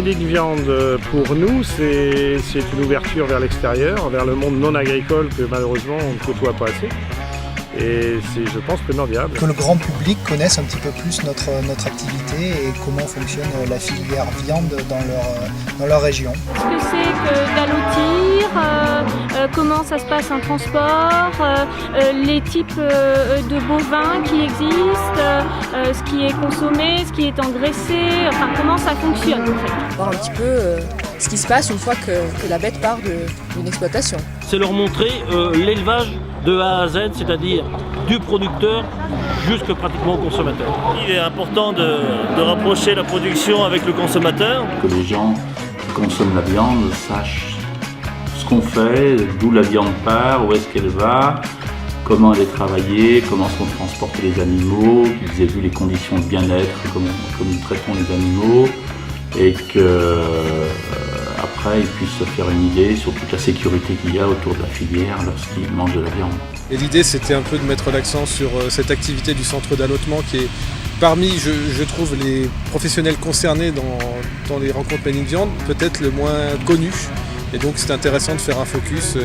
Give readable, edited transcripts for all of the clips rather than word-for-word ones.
République Viande, pour nous, c'est une ouverture vers l'extérieur, vers le monde non agricole que malheureusement on ne côtoie pas assez. Et c'est, je pense, primordial. Que le grand public connaisse un petit peu plus notre activité et comment fonctionne la filière viande dans leur région. Ce que c'est que d'allotir, comment ça se passe un transport, les types de bovins qui existent, ce qui est consommé, ce qui est engraissé, enfin comment ça fonctionne en fait. Voir un petit peu ce qui se passe une fois que la bête part d'une exploitation. C'est leur montrer l'élevage de A à Z, c'est-à-dire du producteur jusque pratiquement au consommateur. Il est important de rapprocher la production avec le consommateur. Que les gens qui consomment la viande sachent ce qu'on fait, d'où la viande part, où est-ce qu'elle va, comment elle est travaillée, comment sont transportés les animaux, qu'ils aient vu les conditions de bien-être, comment nous traitons les animaux, et que après ils puissent se faire une idée sur toute la sécurité qu'il y a autour de la filière lorsqu'ils mangent de la viande. Et l'idée c'était un peu de mettre l'accent sur cette activité du centre d'allottement qui est parmi, je trouve, les professionnels concernés dans les rencontres Made in Viande, peut-être le moins connu. Et donc c'est intéressant de faire un focus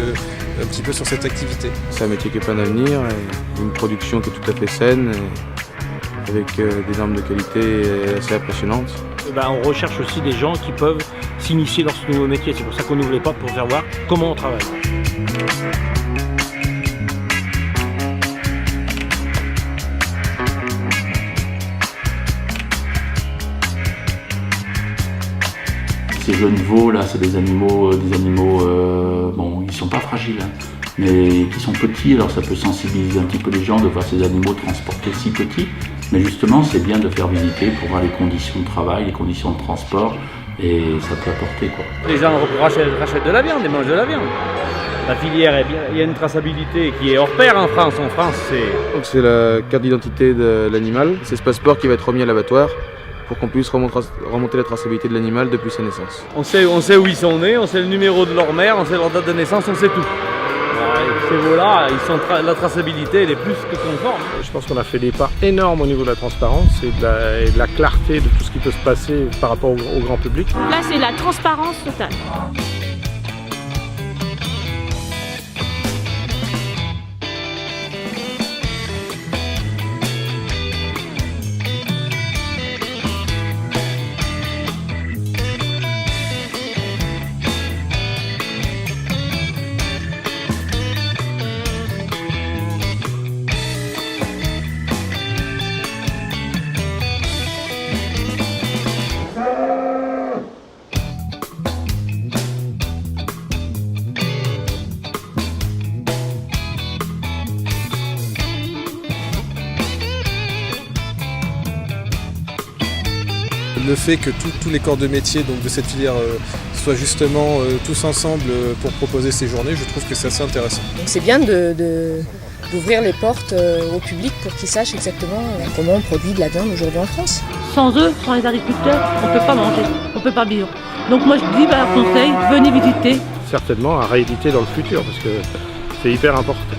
un petit peu sur cette activité. C'est un métier qui est plein d'avenir, une production qui est tout à fait saine, avec des normes de qualité assez impressionnantes. On recherche aussi des gens qui peuvent s'initier dans ce nouveau métier. C'est pour ça qu'on ouvre les portes pour faire voir comment on travaille. Ces jeunes veaux là, c'est des animaux, bon, ils sont pas fragiles, hein, mais qui sont petits. Alors ça peut sensibiliser un petit peu les gens de voir ces animaux transportés si petits. Mais justement, c'est bien de faire visiter pour voir les conditions de travail, les conditions de transport, et ça peut apporter quoi. Les gens rachètent de la viande et mangent de la viande. La filière est bien, il y a une traçabilité qui est hors pair en France. En France, c'est la carte d'identité de l'animal. C'est ce passeport qui va être remis à l'abattoir pour qu'on puisse remonter la traçabilité de l'animal depuis sa naissance. On sait où ils sont nés, on sait le numéro de leur mère, on sait leur date de naissance, on sait tout. Ces veaux-là, la traçabilité elle est plus que conforme. Je pense qu'on a fait des pas énormes au niveau de la transparence et de la clarté de tout ce qui peut se passer par rapport au grand public. Là c'est la transparence totale. Le fait que tous les corps de métier donc, de cette filière soient justement tous ensemble pour proposer ces journées, je trouve que c'est assez intéressant. Donc c'est bien d'ouvrir les portes au public pour qu'ils sachent exactement comment on produit de la viande aujourd'hui en France. Sans eux, sans les agriculteurs, on ne peut pas manger, on ne peut pas vivre. Donc moi je dis conseil, venez visiter. Certainement à rééditer dans le futur parce que c'est hyper important.